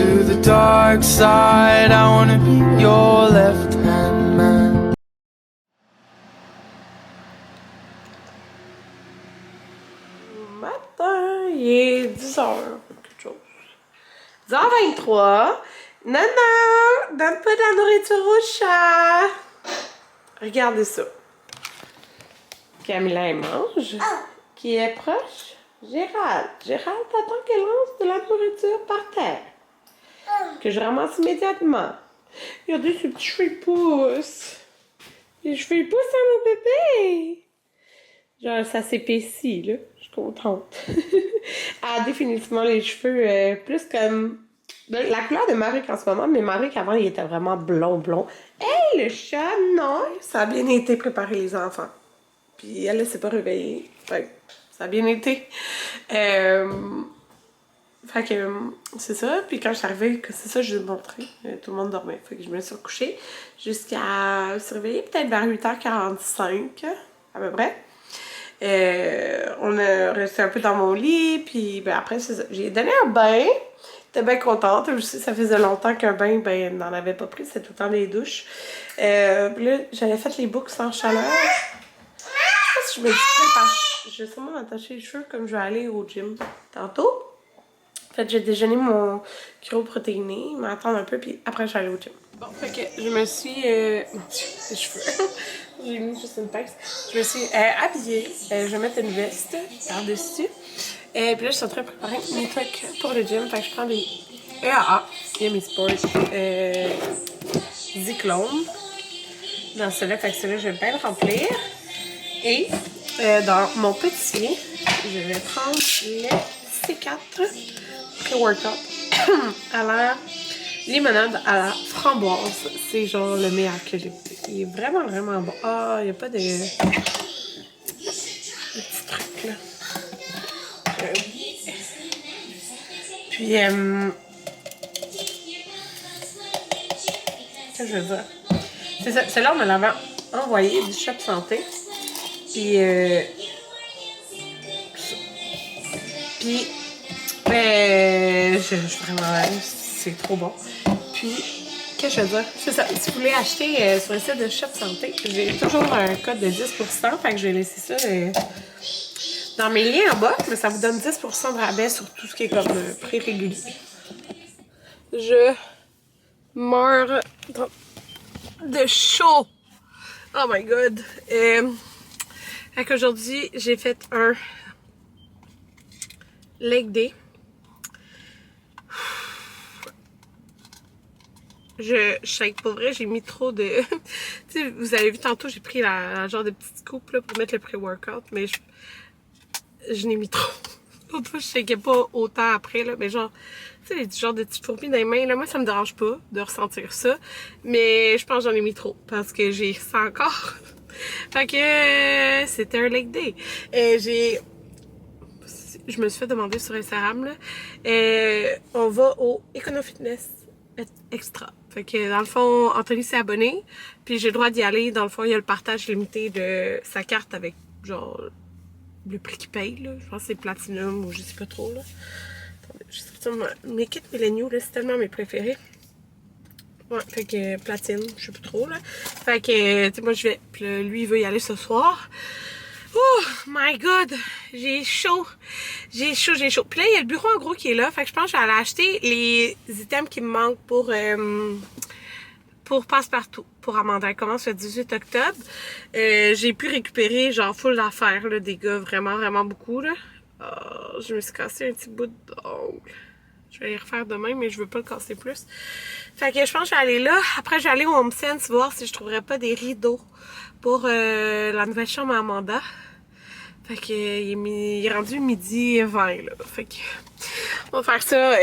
to the dark side. I wanna be your left-hand man. Matin, il est 10h, quelque chose. 10h23. Nana, donne pas de la nourriture au chat. Regardez ça. Camilla, elle mange. Qui est proche? Gérald. Gérald t'attend qu'elle lance de la nourriture par terre. Que je ramasse immédiatement. Regardez ce petit cheveu pousse. Les cheveux poussent à mon bébé. Genre, ça s'épaissit, là. Je suis contente. Elle a définitivement les cheveux plus comme... La couleur de Marie en ce moment, mais Marie avant, il était vraiment blond. Hey, le chat, non! Ça a bien été préparer les enfants. Puis elle, s'est pas réveillée. Fait ça a bien été. Fait que c'est ça. Puis quand je suis arrivée, c'est ça, je l'ai montré. Tout le monde dormait. Fait que je me suis recouchée jusqu'à se réveiller peut-être vers 8h45, à peu près. On a resté un peu dans mon lit. Puis ben, après, c'est ça. J'ai donné un bain. J'étais bien contente. Aussi, ça faisait longtemps qu'un bain, ben, n'en avait pas pris. C'était tout le temps les douches. Puis là, j'avais fait les boucles sans chaleur. Je me distrais parce que je vais sûrement m'attacher les cheveux comme je vais aller au gym tantôt. En fait, j'ai déjeuné mon cryoprotéiné, m'attendre un peu, puis après, je vais aller au gym. Bon, fait que je me suis... Mon Dieu, les cheveux. J'ai mis juste une pince. Je me suis habillée. Je vais mettre une veste par-dessus. Puis là, je suis en train de préparer mes trucs pour le gym. Fait que je prends des EAA, Yummy Sport, Zyklone. Dans celui-là, fait que celui-là, je vais bien le remplir. Et dans mon petit, je vais prendre le C4 pré-workout à la limonade à la framboise. C'est genre le meilleur que j'ai fait. Il est vraiment, vraiment bon. Ah, il n'y a pas de petits trucs là. Puis, qu'est-ce que je veux dire? C'est ça, celle-là, on me l'avait envoyé du Shop Santé. Puis, vraiment, c'est trop bon. Puis, qu'est-ce que je veux dire? C'est ça, si vous voulez acheter sur le site de Shop Santé, j'ai toujours un code de 10%, fait que je vais laisser ça dans mes liens en bas, mais ça vous donne 10% de rabais sur tout ce qui est comme prix régulier. Je meurs de chaud! Oh my god! Fait qu'aujourd'hui, j'ai fait un leg day. Je shake pour vrai, j'ai mis trop de... tu sais, vous avez vu tantôt, j'ai pris la genre de petite coupe là, pour mettre le pré-workout, mais je n'ai mis trop. L'autre fois, je shakais pas autant après, là, mais genre, tu sais, les genres de petites fourmis dans les mains, là, moi, ça me dérange pas de ressentir ça, mais je pense que j'en ai mis trop, parce que j'ai ça encore. Fait que c'était un leg day. Je me suis fait demander sur Instagram, là, on va au Econo Fitness Extra. Fait que dans le fond, Anthony s'est abonné, puis j'ai le droit d'y aller. Dans le fond, il y a le partage limité de sa carte avec genre le prix qu'il paye, là. Je pense que c'est Platinum ou je sais pas trop, là. Attendez, je sais pas, mes kits Millenniaux, là, c'est tellement mes préférés. Ouais, fait que platine, je sais pas trop, là. Fait que, tu sais, moi, je vais. Puis là, lui, il veut y aller ce soir. Oh my god, j'ai chaud. J'ai chaud. Puis là, il y a le bureau en gros qui est là. Fait que je pense que je vais aller acheter les items qui me manquent pour Passe-Partout. Pour Amanda. Elle commence le 18 octobre. J'ai pu récupérer genre full d'affaires, là, des gars. Vraiment, vraiment beaucoup, là. Oh, je me suis cassé un petit bout de ongle. Je vais les refaire demain, mais je veux pas le casser plus. Fait que je pense que je vais aller là. Après, je vais aller au Home Sense voir si je trouverais pas des rideaux pour la nouvelle chambre à Amanda. Fait que il est rendu midi 20 là. Fait que on va faire ça.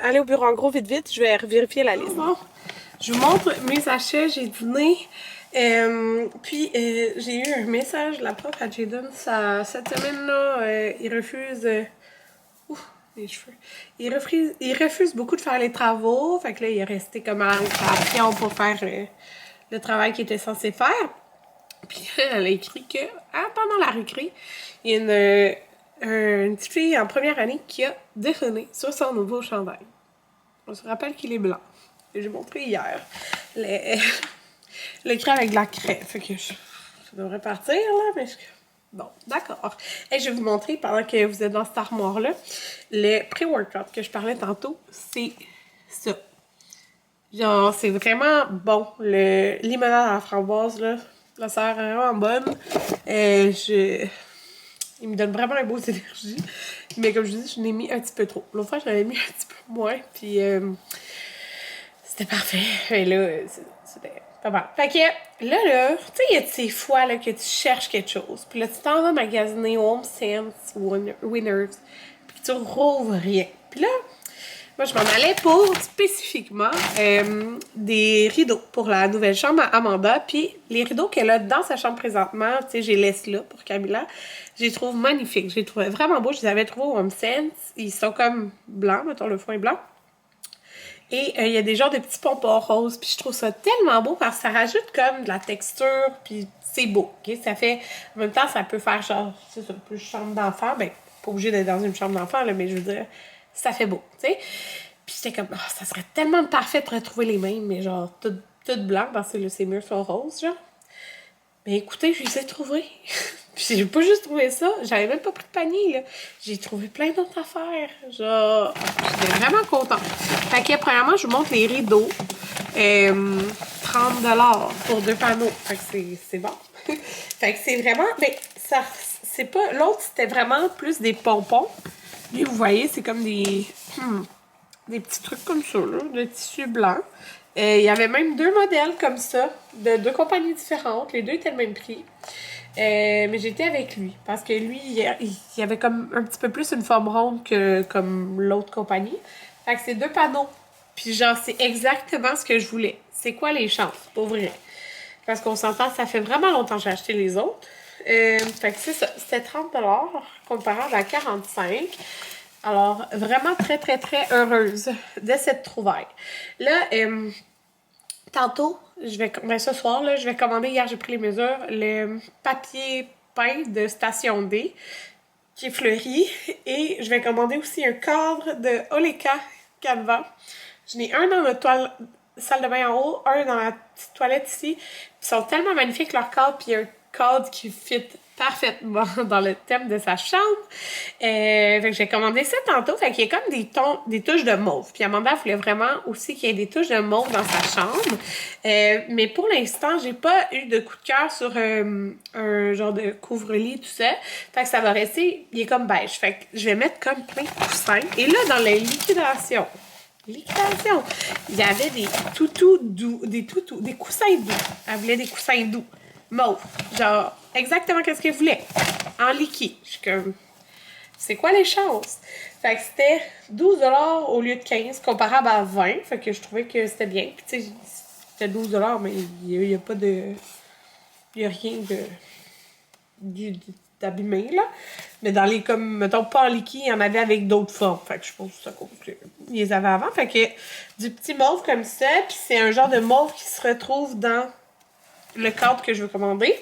Aller au bureau en gros vite. Je vais vérifier la liste. Bon, je vous montre mes achats. J'ai dîné. Puis j'ai eu un message de la prof à Jaden. Cette semaine-là, il refuse... les cheveux. Il refuse beaucoup de faire les travaux. Fait que là, il est resté comme à récréation pour faire le travail qu'il était censé faire. Puis elle a écrit que pendant la récré, il y a une petite fille en première année qui a déconné sur son nouveau chandail. On se rappelle qu'il est blanc. J'ai montré hier l'écran avec de la craie. Fait que ça devrait partir, là, mais... Bon, d'accord. Et je vais vous montrer, pendant que vous êtes dans cette armoire-là, le pré-workout que je parlais tantôt, c'est ça. Genre, c'est vraiment bon. Le limonade à la framboise, là, la sert vraiment bonne. Il me donne vraiment un beau énergie. Mais comme je dis, je l'ai mis un petit peu trop. L'autre fois, je l'avais mis un petit peu moins. Puis, c'était parfait. Mais là, c'était pas mal. Fait que là, tu sais, il y a de ces fois là, que tu cherches quelque chose. Puis là, tu t'en vas magasiner Home Sense ou Winners. Puis tu trouves rien. Puis là, moi, je m'en allais pour spécifiquement des rideaux pour la nouvelle chambre à Amanda. Puis les rideaux qu'elle a dans sa chambre présentement, tu sais, j'ai laisse là pour Camilla. Je les trouve magnifiques. Je les trouvais vraiment beaux. Je les avais trouvés au Home Sense. Ils sont comme blancs, mettons, le fond est blanc. Et il y a des genres de petits pompons roses. Puis je trouve ça tellement beau parce que ça rajoute comme de la texture. Puis c'est beau. Okay? Ça fait... En même temps, ça peut faire genre... C'est ça, plus chambre d'enfant. Ben, pas obligé d'être dans une chambre d'enfant, là, mais je veux dire... Ça fait beau, tu sais. Puis j'étais comme, oh, ça serait tellement parfait de retrouver les mêmes, mais genre, toutes blancs, parce que là, ces murs sont roses, genre. Mais écoutez, je les ai trouvés. Puis j'ai pas juste trouvé ça, j'avais même pas pris de panier, là. J'ai trouvé plein d'autres affaires. Genre, j'étais vraiment contente. Fait que, premièrement, je vous montre les rideaux. 30$ pour 2 panneaux. Fait que c'est bon. Fait que c'est vraiment, mais ça, c'est pas, l'autre, c'était vraiment plus des pompons. Lui, vous voyez, c'est comme des petits trucs comme ça, là, de tissu blanc. Il y avait même 2 modèles comme ça, de 2 compagnies différentes. Les deux étaient le même prix. Mais j'étais avec lui, parce que lui, il avait comme un petit peu plus une forme ronde que comme l'autre compagnie. Fait que c'est 2 panneaux. Puis genre, c'est exactement ce que je voulais. C'est quoi les chances, pour vrai? Parce qu'on s'entend, ça fait vraiment longtemps que j'ai acheté les autres. Fait que c'est ça, c'était 30$ comparable à 45$. Alors, vraiment très, très, très heureuse de cette trouvaille. Là, tantôt, ce soir, là, je vais commander, hier j'ai pris les mesures, le papier peint de Station D, qui est fleuri. Et je vais commander aussi un cadre de Oleka Canva. J'en ai un dans notre salle de bain en haut, un dans la petite toilette ici. Ils sont tellement magnifiques, leurs cadres, puis il y a un cadre qui fit parfaitement dans le thème de sa chambre. Fait que j'ai commandé ça tantôt. Fait qu'il y a comme des touches de mauve. Puis Amanda voulait vraiment aussi qu'il y ait des touches de mauve dans sa chambre. Mais pour l'instant, j'ai pas eu de coup de cœur sur un genre de couvre-lit, tout ça. Fait que ça va rester, il est comme beige. Fait que je vais mettre comme plein de coussins. Et là, dans la liquidation, il y avait des toutous doux, des coussins doux. Elle voulait des coussins doux. Mauve. Genre, exactement qu'est-ce qu'elle voulait. En liquide. Je suis comme, c'est quoi les chances? Fait que c'était 12$ au lieu de 15$, comparable à 20$. Fait que je trouvais que c'était bien. Puis tu sais, c'était 12$, mais il y a pas de... Il y a rien d'abîmé, là. Mais dans les, comme, mettons, pas en liquide, il y en avait avec d'autres formes. Fait que je pense que ça compte. Ils les avaient avant. Fait que du petit mauve comme ça. Puis c'est un genre de mauve qui se retrouve dans le cadre que je veux commander.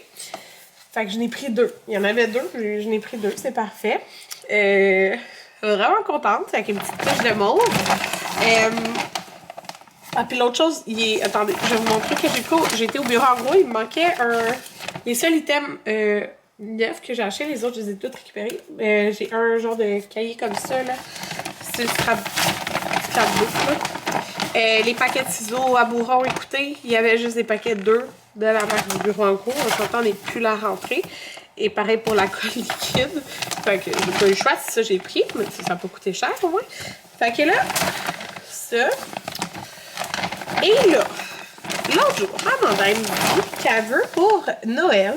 Fait que je n'ai pris 2. Il y en avait 2, je n'ai pris 2, c'est parfait. Vraiment contente, avec une petite touche de mauve. Ah, puis l'autre chose, attendez, je vais vous montrer que j'ai été au bureau en gros, il me manquait les seuls items neufs que j'ai achetés, les autres, je les ai tous récupérés. J'ai un genre de cahier comme ça, là. C'est le scrapbook, là. Les paquets de ciseaux à bourron, écoutez, il y avait juste des paquets de 2 de la marque du bureau en cours. On s'entend, on n'est plus la rentrée. Et pareil pour la colle liquide. Fait que j'ai pas eu le choix, c'est ça j'ai pris. Mais ça n'a pas coûté cher au moins. Fait que là, ça. Et là, l'autre jour, Amanda me dit qu'elle veut pour Noël.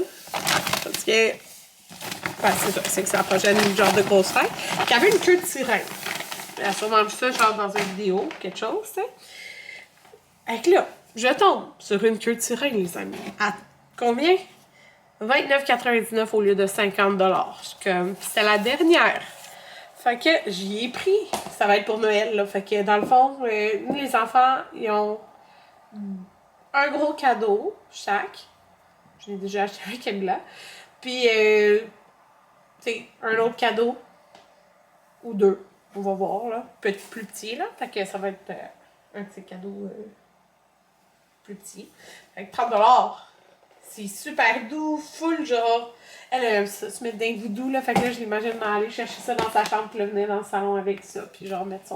Parce que. Enfin, c'est ça, c'est que c'est la prochaine genre de grosse fête. Qu'elle veut une queue de sirène. Elle a sûrement vu ça, genre dans une vidéo, quelque chose, tu sais. Fait que là, je tombe sur une queue de sirène, les amis. À combien? 29,99$ au lieu de 50$. C'était la dernière. Fait que j'y ai pris. Ça va être pour Noël, là. Fait que dans le fond, nous, les enfants, ils ont un gros cadeau chaque. Je l'ai déjà acheté avec Camilla. Puis, tu sais, un autre cadeau ou 2. On va voir, là. Plus petit, là. Fait que ça va être un de ses cadeaux plus petits. Fait que 30$. C'est super doux, full genre. Elle aime ça, se mettre d'un voodoo là. Fait que là, je l'imagine aller chercher ça dans sa chambre, puis là, venir dans le salon avec ça. Puis genre mettre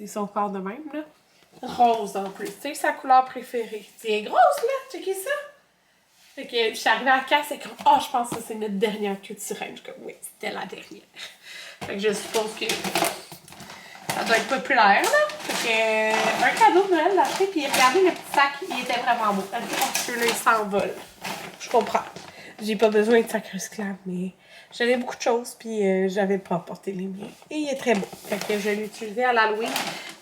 son corps de même là. Rose en plus. C'est sa couleur préférée. C'est grosse là, checkez ça. Fait que je suis arrivée à la casse et comme, oh, je pense que c'est notre dernière queue de sirène. Je suis comme, oui, c'était la dernière. Fait que je suppose que ça doit être populaire, là. Fait que, un cadeau de Noël, l'a acheté, puis regardez le petit sac, il était vraiment beau. Elle dit, oh, celui-là, il s'envole. Je comprends. J'ai pas besoin de sac recyclable, mais j'avais beaucoup de choses, puis j'avais pas apporté les miens. Et il est très beau. Fait que je l'ai utilisé à l'Halloween.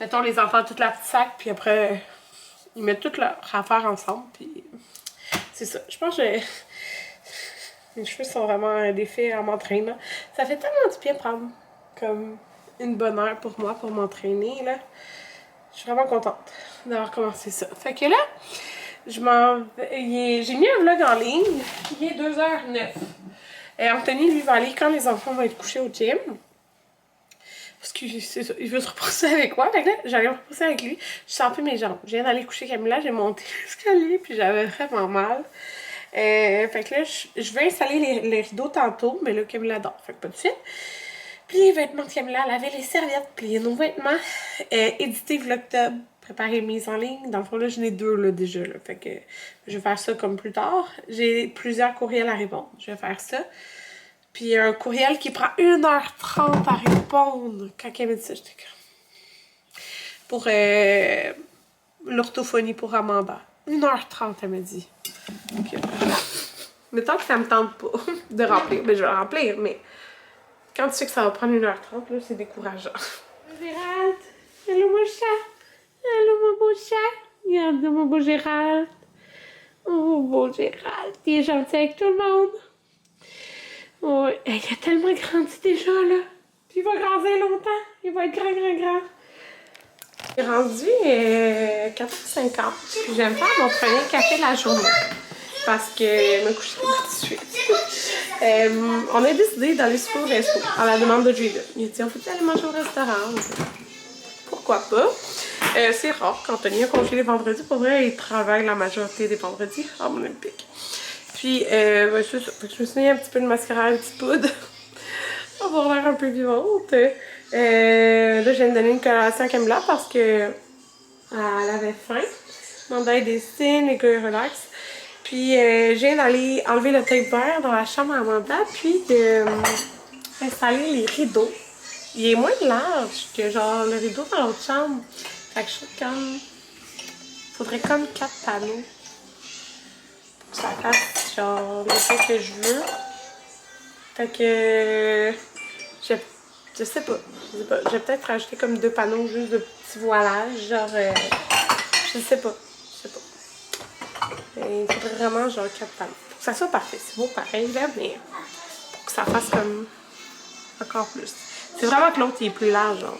Mettons, les enfants, tout leur petit sac, puis après, ils mettent toutes leurs affaires ensemble, puis c'est ça. Je pense que mes cheveux sont vraiment un défi à m'entraîner. Ça fait tellement du bien prendre comme une bonne heure pour moi, pour m'entraîner, là. Je suis vraiment contente d'avoir commencé ça. Fait que là, j'ai mis un vlog en ligne. Il est 2h09. Et Anthony, lui, va aller quand les enfants vont être couchés au gym. Parce qu'il veut se reposer avec moi. Fait que là, j'allais me reposer avec lui. Je sens plus mes jambes. Je viens d'aller coucher Camilla, j'ai monté l'escalier, puis j'avais vraiment mal. Fait que là, je vais installer les rideaux tantôt, mais là, Camilla dort. Fait que pas de suite. Plier les vêtements de Camilla, laver les serviettes, plier nos vêtements, éditer Vlogtob, préparer mise en ligne. Dans le fond, là, j'en ai 2 là, déjà. Là, fait que je vais faire ça comme plus tard. J'ai plusieurs courriels à répondre. Je vais faire ça. Puis un courriel qui prend 1h30 à répondre. Quand elle m'a dit ça, j'étais comme... Pour l'orthophonie pour Amanda. 1h30, elle m'a dit. Okay. Mettons que ça me tente pas de remplir. Mais je vais le remplir, mais... Quand tu sais que ça va prendre 1h30, là, c'est décourageant. Gérald! Allô, mon chat! Allô, mon beau chat! Regarde, mon beau Gérald! Oh, beau Gérald! Il est gentil avec tout le monde! Oh, il a tellement grandi déjà, là! Puis il va grandir longtemps! Il va être grand, grand, grand! J'ai rendu 4h50. Puis j'aime faire mon premier café de la journée. Parce que je me couche tout de suite. On a décidé d'aller super au resto à la demande de Jada. Il a dit, on peut aller manger au restaurant? Pourquoi pas? C'est rare quand Tony a congé les vendredis. Pour vrai, il travaille la majorité des vendredis à mon Olympique. Puis, ben, c'est ça. Fait que je me suis mis un petit peu de mascara, un petit poudre. Pour avoir l'air un peu vivante. Là, je viens de donner une collation à Camilla parce que elle avait faim. Demandait des signes, les gars relax. Puis, je viens d'aller enlever le tape vert dans la chambre à Amanda, puis d'installer les rideaux. Il est moins large que genre le rideau dans l'autre chambre. Fait que je trouve comme... Faudrait comme 4 panneaux. Pour que ça fasse genre l'effet que je veux. Fait que... Je sais pas. Je vais peut-être rajouter comme 2 panneaux juste de petits voilages. Genre... je sais pas. Il faudrait vraiment genre 4 panneaux. Pour que ça soit parfait. C'est beau pareil là, mais pour que ça fasse comme encore plus. C'est vraiment que l'autre il est plus large genre.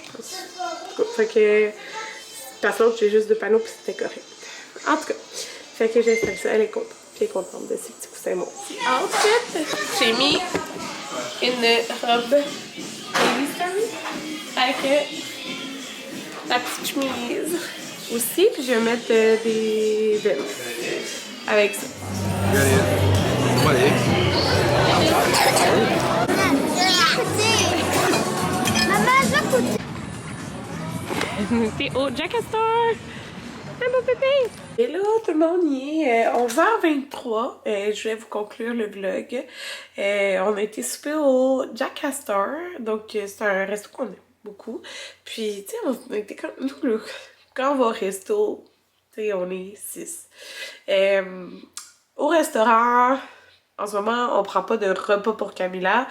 Fait que parce que l'autre j'ai juste 2 panneaux puis c'était correct. En tout cas, fait que j'ai installé ça. Elle est contente. Puis elle est contente de ces petits coussins mon petit outfit. J'ai mis une robe Baby Story avec la petite chemise aussi. Puis je vais mettre des veils avec ça. T'es au Jack Astor! Un beau bébé! Et là, tout le monde y est. 11h23. Je vais vous conclure le vlog. On a été souper au Jack Astor. Donc, c'est un resto qu'on aime beaucoup. Puis, tu sais, on a été comme nous, là, quand on va au resto, tu sais, on est 6. Au restaurant, en ce moment, on prend pas de repas pour Camilla.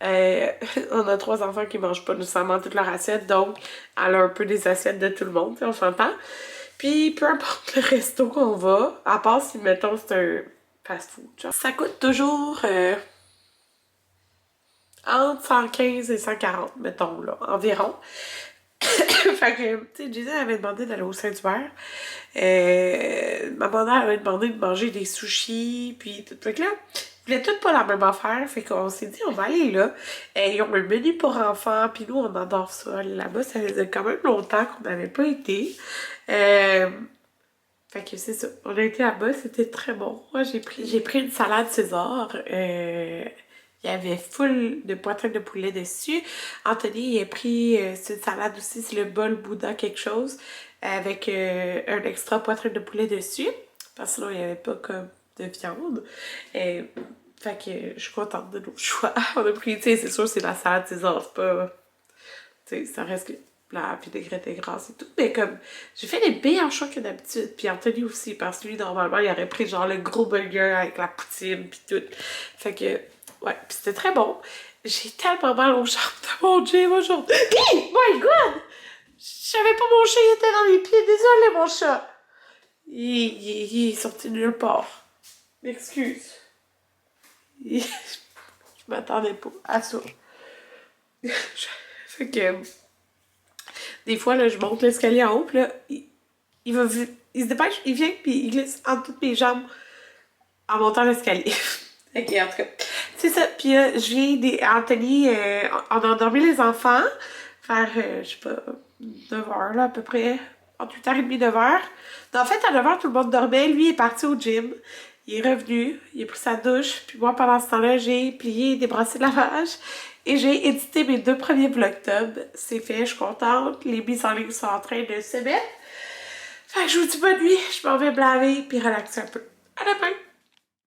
On a 3 enfants qui mangent pas nécessairement toute leur assiette, donc elle a un peu des assiettes de tout le monde, on s'entend. Puis peu importe le resto qu'on va, à part si mettons c'est un fast-food, genre, ça coûte toujours entre 115 et 140, mettons là, environ. Fait que, tu sais, Jason avait demandé d'aller au Saint-Hubert. Ma mère avait demandé de manger des sushis, puis tout. Fait que là, voulaient toutes pas la même affaire, fait qu'on s'est dit on va aller là. Ils ont un menu pour enfants, puis nous on adore ça. Là-bas, ça faisait quand même longtemps qu'on n'avait pas été. Fait que c'est ça, on a été là-bas, c'était très bon. Moi j'ai pris une salade César. Il y avait full de poitrine de poulet dessus. Anthony, il a pris cette salade aussi, c'est le bol Bouddha quelque chose, avec un extra poitrine de poulet dessus. Parce que sinon, il n'y avait pas comme de viande. Fait que je suis contente de nos choix. On a pris, tu sais, c'est sûr, c'est la salade César, c'est pas... Tu sais, ça reste la vinaigrette et grasse et tout. Mais comme, j'ai fait des meilleurs choix que d'habitude. Puis Anthony aussi, parce que lui, normalement, il aurait pris genre le gros burger avec la poutine puis tout. Fait que... Ouais, pis c'était très bon. J'ai tellement mal aux jambes de mon gym aujourd'hui. My God! Je savais pas mon chat, il était dans mes pieds. Désolé, mon chat. Il est sorti de nulle part. M'excuse. Je m'attendais pas à ça. Fait que... Des fois, là, je monte l'escalier en haut, pis là, il se dépêche, il vient, puis il glisse entre toutes mes jambes en montant l'escalier. Ok, en tout cas, c'est ça. Puis là, je viens Anthony, on a endormi les enfants, vers, je sais pas, 9h là, à peu près, entre 8h30 et 9h. En fait, à 9h, tout le monde dormait. Lui, il est parti au gym. Il est revenu, il a pris sa douche. Puis moi, pendant ce temps-là, j'ai plié des brassées de lavage. Et j'ai édité mes 2 premiers vlogtubs. C'est fait, je suis contente. Les mises en ligne sont en train de se mettre. Fait que je vous dis bonne nuit. Je m'en vais me laver puis relaxer un peu. À demain!